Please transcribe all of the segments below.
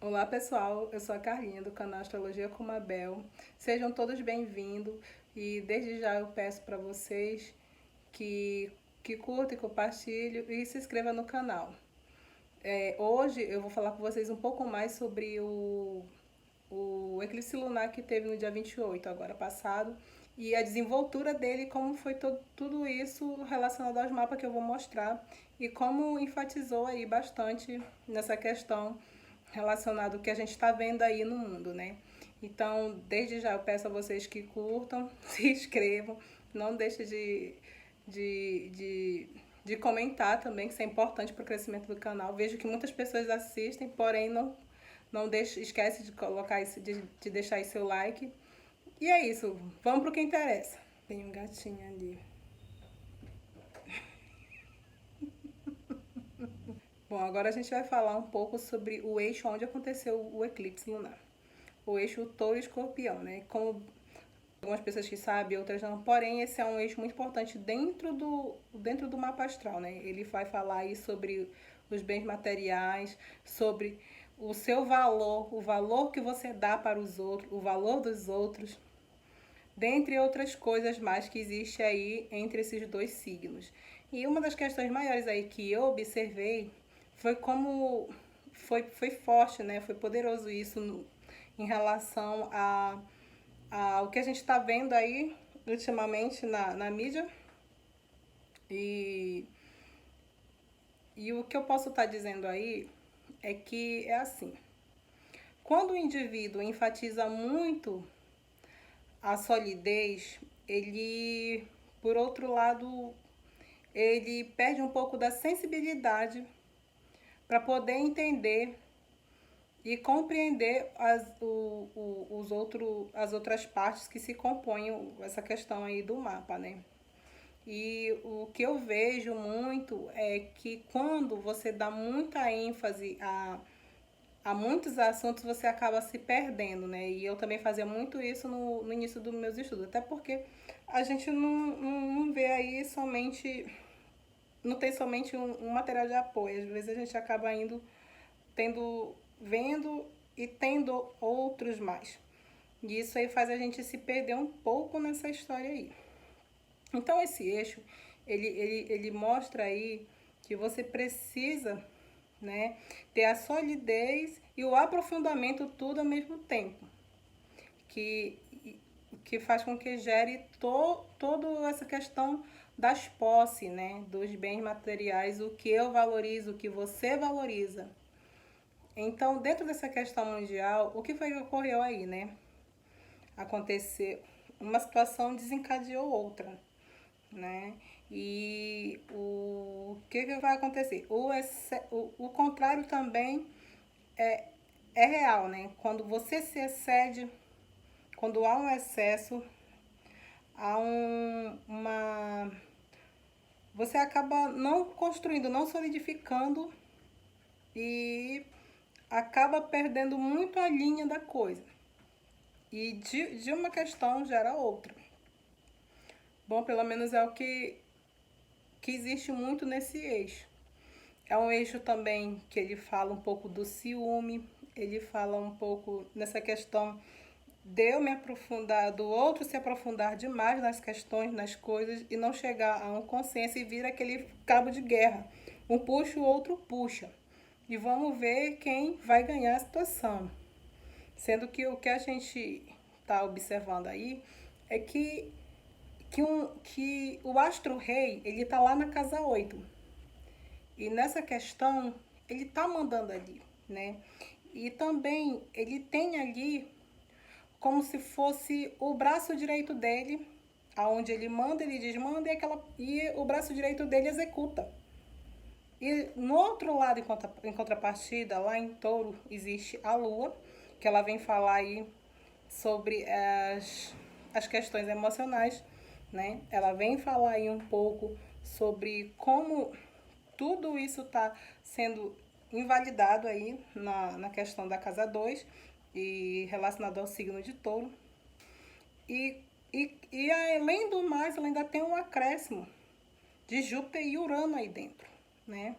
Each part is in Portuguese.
Olá pessoal, eu sou a Carlinha do canal Astrologia com Mabel. Sejam todos bem-vindos e desde já eu peço para vocês que curtem, compartilhem e se inscrevam no canal. Hoje eu vou falar com vocês um pouco mais sobre o eclipse lunar que teve no dia 28, agora passado, e a desenvoltura dele, como foi tudo isso relacionado aos mapas que eu vou mostrar e como enfatizou aí bastante nessa questão relacionado ao que a gente está vendo aí no mundo, né? Então, desde já eu peço a vocês que curtam, se inscrevam, não deixe de comentar também, que isso é importante para o crescimento do canal. Vejo que muitas pessoas assistem, porém não deixe, esquece de colocar isso, de deixar aí seu like. E é isso, vamos para o que interessa. Tem um gatinho ali. Bom, agora a gente vai falar um pouco sobre o eixo onde aconteceu o eclipse lunar. O eixo touro-escorpião, né? Como algumas pessoas que sabem, outras não. Porém, esse é um eixo muito importante dentro do mapa astral, né? Ele vai falar aí sobre os bens materiais, sobre o seu valor, o valor que você dá para os outros, o valor dos outros, dentre outras coisas mais que existe aí entre esses dois signos. E uma das questões maiores aí que eu observei foi como foi forte, né? Foi poderoso isso em relação ao que a gente está vendo aí ultimamente na mídia. E, e o que eu posso estar dizendo aí é que é assim. Quando o indivíduo enfatiza muito a solidez, ele, por outro lado, ele perde um pouco da sensibilidade para poder entender e compreender as outras partes que se compõem essa questão aí do mapa, né? E o que eu vejo muito é que quando você dá muita ênfase a muitos assuntos, você acaba se perdendo, né? E eu também fazia muito isso no início dos meus estudos, até porque a gente não vê aí somente, não tem somente um material de apoio, às vezes a gente acaba vendo e tendo outros mais. E isso aí faz a gente se perder um pouco nessa história aí. Então esse eixo, ele mostra aí que você precisa, né, ter a solidez e o aprofundamento tudo ao mesmo tempo. Que, que faz com que gere toda essa questão das posses, né, dos bens materiais, o que eu valorizo, o que você valoriza. Então, dentro dessa questão mundial, o que foi que ocorreu aí, né? Aconteceu, uma situação desencadeou outra, né? E o que vai acontecer? O contrário também é real, né? Quando você se excede, quando há um excesso, há uma... Você acaba não construindo, não solidificando e acaba perdendo muito a linha da coisa. E de uma questão gera outra. Bom, pelo menos é o que existe muito nesse eixo. É um eixo também que ele fala um pouco do ciúme, ele fala um pouco nessa questão de eu me aprofundar, do outro se aprofundar demais nas questões, nas coisas e não chegar a um consenso e vir aquele cabo de guerra. Um puxa, o outro puxa. E vamos ver quem vai ganhar a situação. Sendo que o que a gente está observando aí é que o astro-rei, ele está lá na casa 8. E nessa questão, ele está mandando ali, né? E também ele tem ali como se fosse o braço direito dele, aonde ele manda, ele desmanda e o braço direito dele executa. E no outro lado, em contrapartida, lá em Touro, existe a Lua, que ela vem falar aí sobre as questões emocionais, né? Ela vem falar aí um pouco sobre como tudo isso está sendo invalidado aí na questão da casa 2 e relacionado ao signo de Touro. E além do mais, ela ainda tem um acréscimo de Júpiter e Urano aí dentro, né?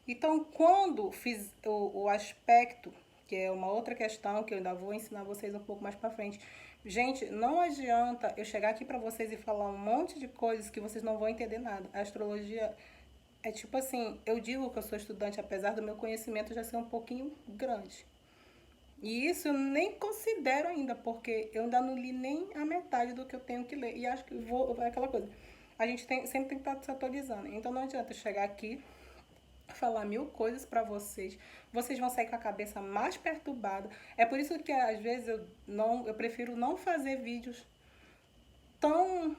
Então, quando fiz o aspecto que é uma outra questão que eu ainda vou ensinar vocês um pouco mais pra frente. Gente, não adianta eu chegar aqui pra vocês e falar um monte de coisas que vocês não vão entender nada. A astrologia é tipo assim, eu digo que eu sou estudante, apesar do meu conhecimento já ser um pouquinho grande. E isso eu nem considero ainda, porque eu ainda não li nem a metade do que eu tenho que ler. E acho que vou, é aquela coisa. A gente sempre tem que estar se atualizando. Então não adianta eu chegar aqui, falar mil coisas pra vocês. Vocês vão sair com a cabeça mais perturbada. É por isso que às vezes eu prefiro não fazer vídeos tão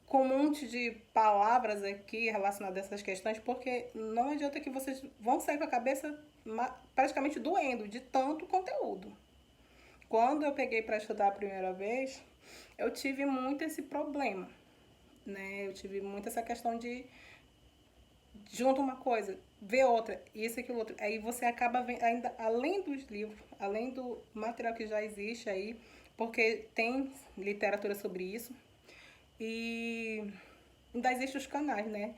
com um monte de palavras aqui relacionadas a essas questões, porque não adianta que vocês vão sair com a cabeça praticamente doendo de tanto conteúdo. Quando eu peguei para estudar a primeira vez, eu tive muito esse problema, né? Eu tive muito essa questão de junta uma coisa, vê outra, isso e aquilo outro. Aí você acaba vendo, ainda além dos livros, além do material que já existe aí, porque tem literatura sobre isso, e ainda existem os canais, né?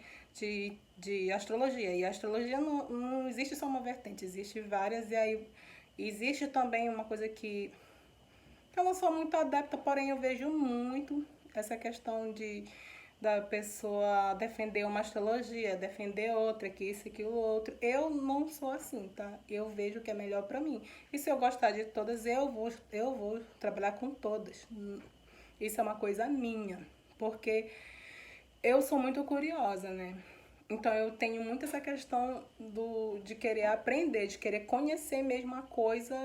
De astrologia. E a astrologia não existe só uma vertente, existe várias. E aí existe também uma coisa que eu não sou muito adepta, porém eu vejo muito essa questão da pessoa defender uma astrologia, defender outra, que isso e aquilo outro. Eu não sou assim, tá? Eu vejo o que é melhor pra mim. E se eu gostar de todas, eu vou trabalhar com todas. Isso é uma coisa minha, porque eu sou muito curiosa, né? Então eu tenho muito essa questão de querer aprender, de querer conhecer mesmo a coisa,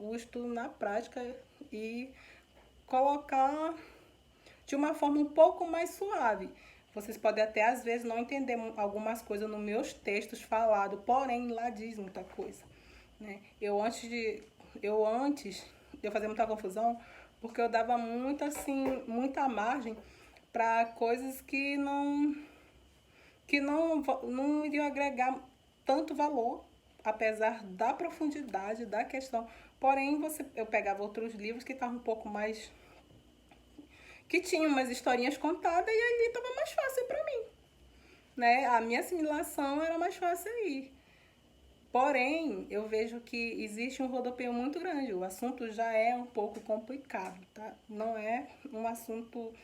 o estudo na prática e colocar de uma forma um pouco mais suave. Vocês podem até às vezes não entender algumas coisas nos meus textos falados, porém lá diz muita coisa, né? Eu fazia muita confusão porque eu dava muito assim, muita margem para coisas que não iriam agregar tanto valor, apesar da profundidade da questão. Porém, eu pegava outros livros que estavam um pouco mais que tinham umas historinhas contadas e ali estava mais fácil para mim, né? A minha assimilação era mais fácil aí. Porém, eu vejo que existe um rodopiio muito grande. O assunto já é um pouco complicado, tá? Não é um assunto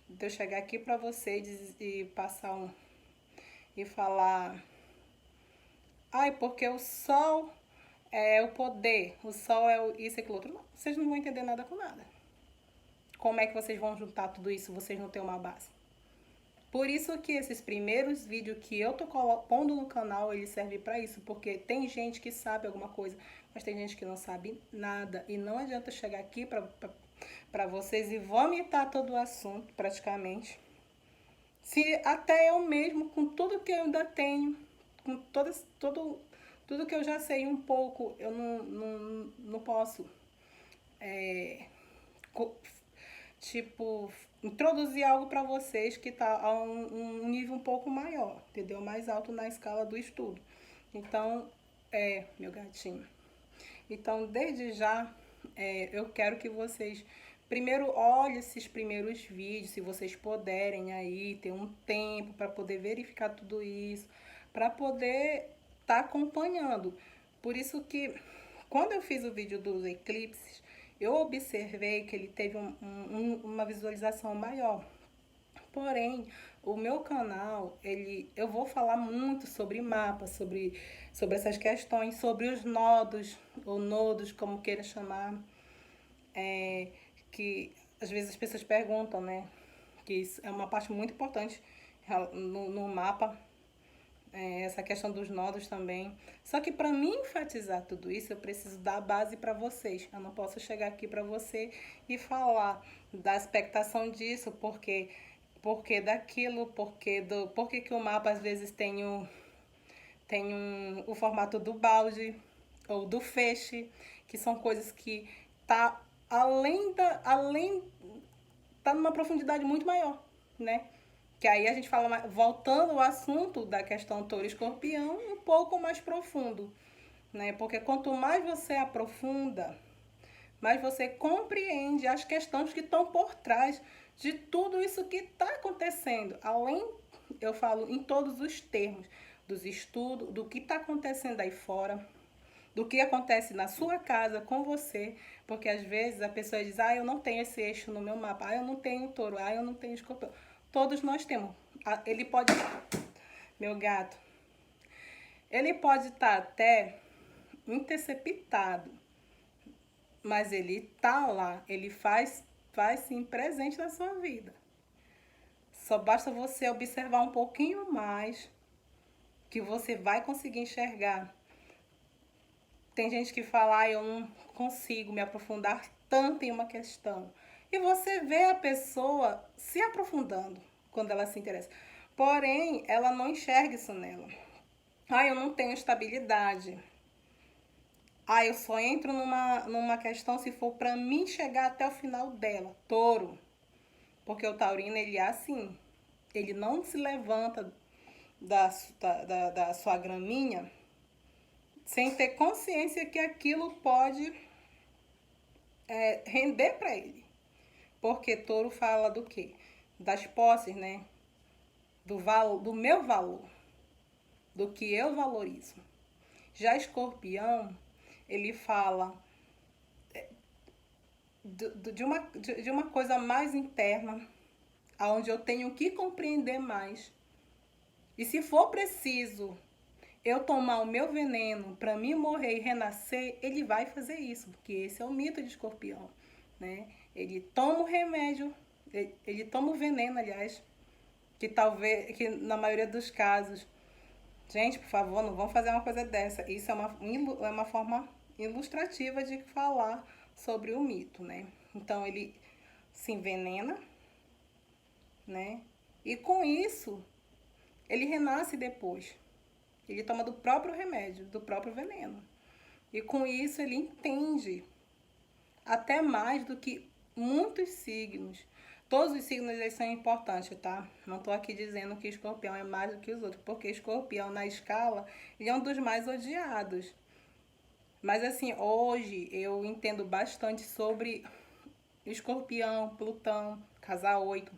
de eu chegar aqui para vocês e passar e falar, ai, porque o sol é o poder, o sol é isso e aquilo outro. Não, vocês não vão entender nada com nada. Como é que vocês vão juntar tudo isso se vocês não têm uma base? Por isso que esses primeiros vídeos que eu tô pondo no canal, eles servem para isso, porque tem gente que sabe alguma coisa, mas tem gente que não sabe nada. E não adianta chegar aqui para vocês e vomitar todo o assunto, praticamente. Se até eu mesmo, com tudo que eu ainda tenho, com tudo que eu já sei um pouco, eu não posso tipo, introduzir algo para vocês que está a um nível um pouco maior, entendeu? Mais alto na escala do estudo. Então, meu gatinho. Então, desde já, eu quero que vocês primeiro olhem esses primeiros vídeos, se vocês puderem aí, ter um tempo para poder verificar tudo isso, para poder estar acompanhando. Por isso que, quando eu fiz o vídeo dos eclipses, eu observei que ele teve uma visualização maior. Porém, o meu canal, eu vou falar muito sobre mapas, sobre essas questões, sobre os nodos, ou nodos, como queira chamar, que às vezes as pessoas perguntam, né? Que isso é uma parte muito importante no mapa, essa questão dos nodos também. Só que para mim enfatizar tudo isso, eu preciso dar a base para vocês. Eu não posso chegar aqui para você e falar da expectação disso, porque daquilo, porque que o mapa às vezes tem o formato do balde ou do feixe, que são coisas que tá tá numa profundidade muito maior, né? Que aí a gente fala, voltando ao assunto da questão touro e escorpião, um pouco mais profundo, né? Porque quanto mais você aprofunda, mais você compreende as questões que estão por trás de tudo isso que está acontecendo. Além, eu falo em todos os termos, dos estudos, do que está acontecendo aí fora, do que acontece na sua casa com você, porque às vezes a pessoa diz, eu não tenho esse eixo no meu mapa, eu não tenho touro, eu não tenho escorpião. Todos nós temos. Ele pode, meu gato, ele pode estar até interceptado, mas ele tá lá, ele faz sim presente na sua vida. Só basta você observar um pouquinho mais que você vai conseguir enxergar. Tem gente que fala, eu não consigo me aprofundar tanto em uma questão. E você vê a pessoa se aprofundando quando ela se interessa. Porém, ela não enxerga isso nela. Eu não tenho estabilidade. Eu só entro numa questão se for para mim chegar até o final dela. Touro. Porque o taurino, ele é assim. Ele não se levanta da sua graminha sem ter consciência que aquilo pode render para ele. Porque touro fala do quê? Das posses, né? Do meu valor. Do que eu valorizo. Já escorpião, ele fala de uma coisa mais interna, onde eu tenho que compreender mais. E se for preciso eu tomar o meu veneno para mim morrer e renascer, ele vai fazer isso, porque esse é o mito de escorpião, né? Ele toma o remédio, ele toma o veneno, aliás, que na maioria dos casos, gente, por favor, não vão fazer uma coisa dessa. Isso é uma forma ilustrativa de falar sobre o mito, né? Então ele se envenena, né? E com isso, ele renasce depois. Ele toma do próprio remédio, do próprio veneno. E com isso ele entende até mais do que muitos signos. Todos os signos eles são importantes, tá? Não estou aqui dizendo que escorpião é mais do que os outros, porque escorpião na escala ele é um dos mais odiados. Mas assim, hoje eu entendo bastante sobre escorpião, Plutão, casa 8.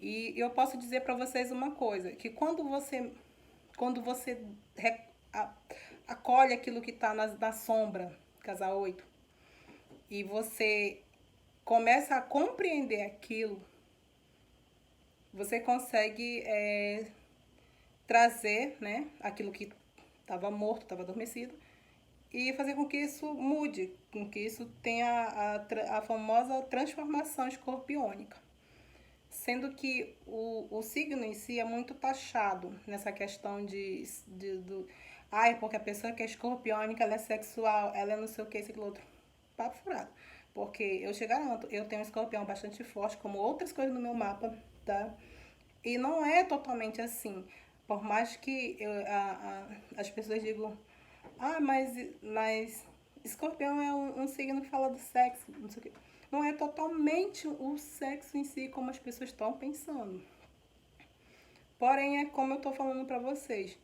E eu posso dizer para vocês uma coisa, que quando você acolhe aquilo que está na sombra, casa 8, e você começa a compreender aquilo, você consegue trazer, né, aquilo que estava morto, estava adormecido, e fazer com que isso mude, com que isso tenha a famosa transformação escorpiônica. Sendo que o signo em si é muito taxado nessa questão porque a pessoa que é escorpiônica, ela é sexual, ela é não sei o que, esse aquilo outro. Papo furado. Porque eu te garanto, eu tenho um escorpião bastante forte, como outras coisas no meu mapa, tá? E não é totalmente assim. Por mais que as pessoas digam, mas escorpião é um signo que fala do sexo, não sei o quê. Não é totalmente o sexo em si como as pessoas estão pensando. Porém, é como eu estou falando para vocês.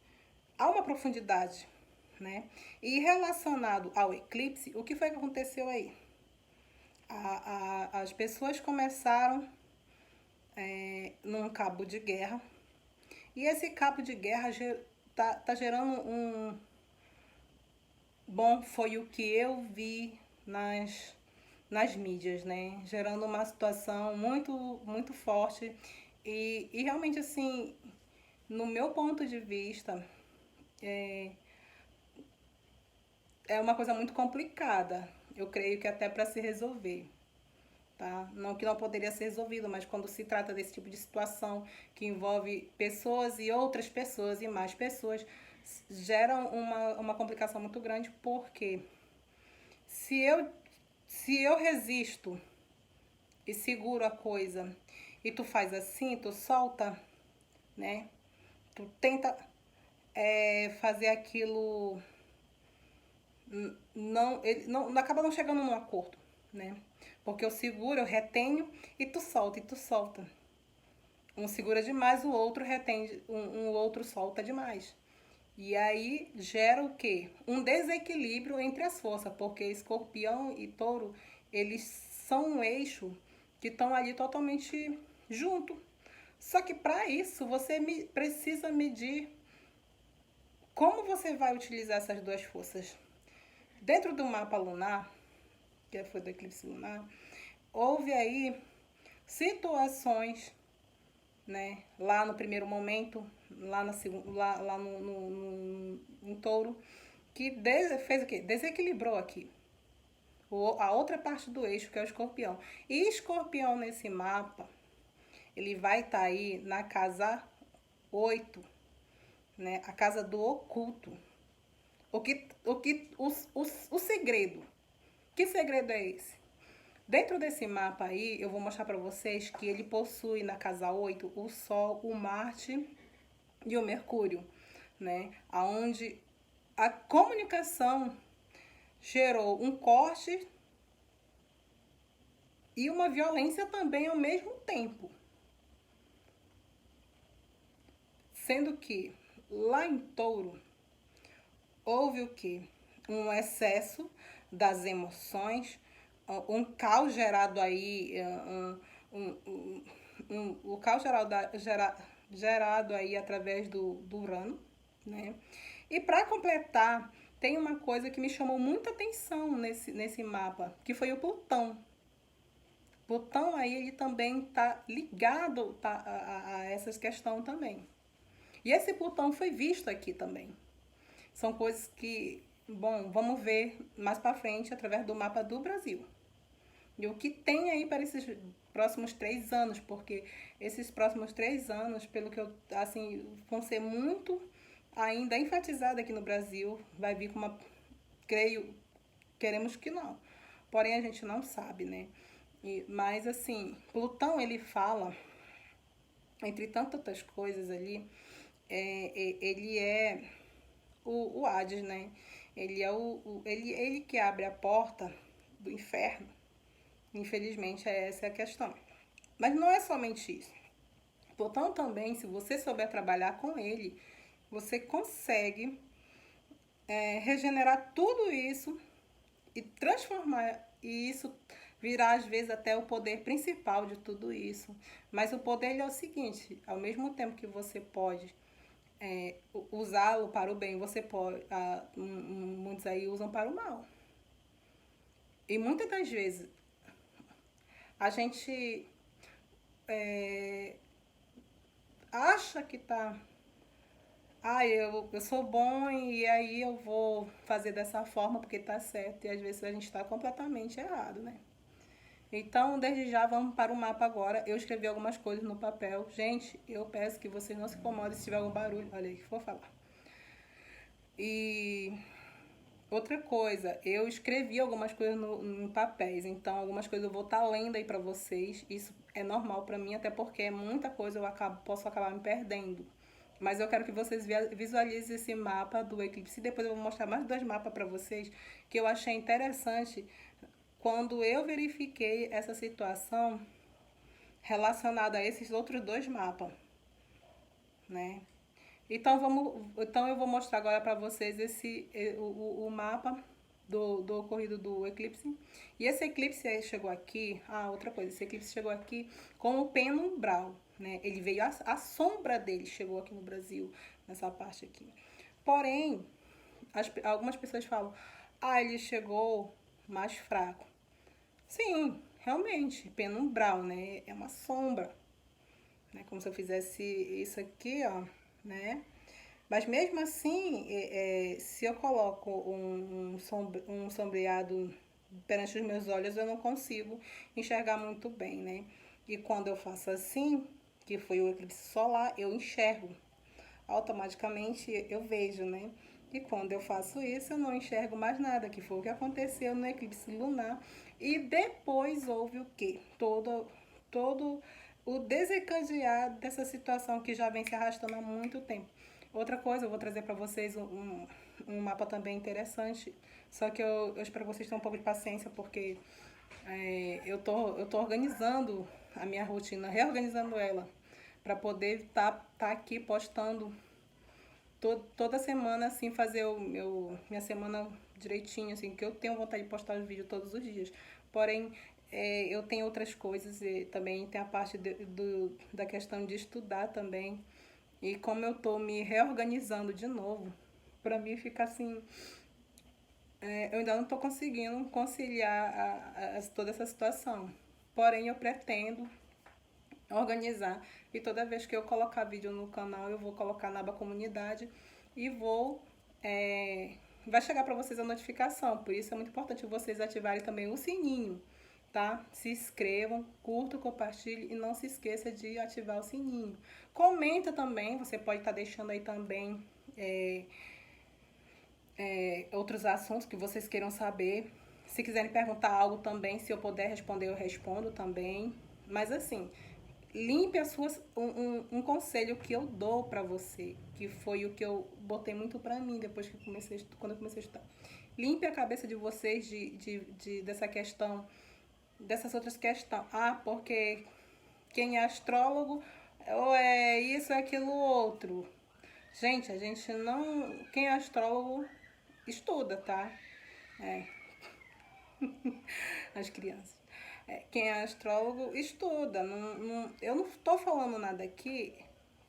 Há uma profundidade, né? E relacionado ao eclipse, o que foi que aconteceu aí? As pessoas começaram num cabo de guerra. E esse cabo de guerra tá gerando um... Bom, foi o que eu vi nas mídias, né? Gerando uma situação muito, muito forte. E realmente, assim, no meu ponto de vista, é uma coisa muito complicada. Eu creio que até para se resolver. Tá? Não que não poderia ser resolvido, mas quando se trata desse tipo de situação que envolve pessoas e outras pessoas e mais pessoas, gera uma complicação muito grande, porque se eu resisto e seguro a coisa e tu faz assim, tu solta, né? Tu tenta fazer aquilo, não acaba não chegando num acordo, né? Porque eu seguro, eu retenho e tu solta. Um segura demais, o outro retém, um outro solta demais. E aí gera o quê? Um desequilíbrio entre as forças, porque escorpião e touro, eles são um eixo que estão ali totalmente junto. Só que para isso você precisa medir Como você vai utilizar essas duas forças? Dentro do mapa lunar, que foi do eclipse lunar, houve aí situações, né, lá no primeiro momento, lá, lá em Touro, que fez o quê? Desequilibrou aqui a outra parte do eixo, que é o escorpião. E escorpião nesse mapa, ele vai estar aí na casa 8, né, a casa do oculto. O segredo. Que segredo é esse? Dentro desse mapa aí, eu vou mostrar para vocês que ele possui na casa 8 o Sol, o Marte e o Mercúrio, né? Onde a comunicação gerou um corte e uma violência também ao mesmo tempo. Sendo que lá em Touro houve o quê? Um excesso das emoções, um caos gerado aí, o caos gerado aí através do Urano, né? E para completar, tem uma coisa que me chamou muita atenção nesse mapa, que foi o Plutão. Plutão aí ele também está ligado a essas questões também. E esse Plutão foi visto aqui também. São coisas que, bom, vamos ver mais para frente através do mapa do Brasil. E o que tem aí para esses próximos 3 anos, porque esses próximos 3 anos, pelo que eu, assim, vão ser muito ainda enfatizado aqui no Brasil, vai vir com uma, creio, queremos que não, porém a gente não sabe, né? Mas assim, Plutão ele fala, entre tantas outras coisas ali, ele é o Hades, né? Ele é ele que abre a porta do inferno. Infelizmente, essa é a questão. Mas não é somente isso. Plutão também, se você souber trabalhar com ele, você consegue regenerar tudo isso e transformar isso, virar às vezes até o poder principal de tudo isso. Mas o poder é o seguinte, ao mesmo tempo que você pode usá-lo para o bem, você pode, muitos aí usam para o mal. E muitas das vezes a gente acha que tá, eu sou bom e aí eu vou fazer dessa forma porque tá certo, e às vezes a gente está completamente errado, né? Então, desde já, vamos para o mapa agora. Eu escrevi algumas coisas no papel. Gente, eu peço que vocês não se incomodem se tiver algum barulho. Olha aí, que for falar. E outra coisa, eu escrevi algumas coisas em papéis, então algumas coisas eu vou estar lendo aí para vocês. Isso é normal para mim, até porque muita coisa posso acabar me perdendo. Mas eu quero que vocês visualizem esse mapa do eclipse. Depois eu vou mostrar mais 2 mapas para vocês que eu achei interessante quando eu verifiquei essa situação relacionada a esses outros 2 mapas, né? Então eu vou mostrar agora para vocês o mapa do ocorrido do eclipse. E esse eclipse chegou aqui, outra coisa, esse eclipse chegou aqui com o penumbral, né? Ele veio, a sombra dele chegou aqui no Brasil, nessa parte aqui. Porém, algumas pessoas falam, ele chegou mais fraco. Sim, realmente, penumbral, né? É uma sombra, né? Como se eu fizesse isso aqui, ó, né? Mas mesmo assim, se eu coloco um sombreado perante os meus olhos, eu não consigo enxergar muito bem, né? E quando eu faço assim, que foi o eclipse solar, eu enxergo. Automaticamente eu vejo, né? E quando eu faço isso, eu não enxergo mais nada, que foi o que aconteceu no eclipse lunar. E depois houve o quê? Todo o desencadear dessa situação que já vem se arrastando há muito tempo. Outra coisa, eu vou trazer para vocês um mapa também interessante, só que eu espero que vocês tenham um pouco de paciência, porque eu tô organizando a minha rotina, reorganizando ela, para poder estar aqui postando toda semana, assim, fazer minha semana direitinho, assim, que eu tenho vontade de postar os vídeos todos os dias. Porém, eu tenho outras coisas e também tem a parte da questão de estudar também. E como eu tô me reorganizando de novo, pra mim fica assim, eu ainda não tô conseguindo conciliar toda essa situação. Porém, eu pretendo organizar e toda vez que eu colocar vídeo no canal, eu vou colocar na aba comunidade e vou vai chegar para vocês a notificação. Por isso é muito importante vocês ativarem também o sininho, tá? Se inscrevam, curtam, compartilhem e não se esqueça de ativar o sininho. Comenta também, você pode estar deixando aí também outros assuntos que vocês queiram saber. Se quiserem perguntar algo também, se eu puder responder, eu respondo também. Mas assim, limpe as suas. Um conselho que eu dou pra você, que foi o que eu botei muito pra mim depois que quando eu comecei a estudar. Limpe a cabeça de vocês dessa questão, dessas outras questões. Ah, porque quem é astrólogo, ou é isso, é aquilo outro. Gente, a gente não. Quem é astrólogo estuda, tá? É, as crianças. Quem é astrólogo estuda. Eu não estou falando nada aqui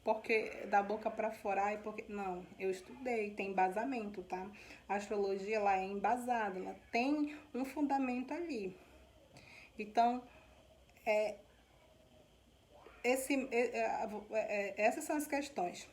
porque da boca para fora e porque não, eu estudei, tem embasamento, tá? A astrologia ela é embasada, ela tem um fundamento ali. Então, essas são as questões.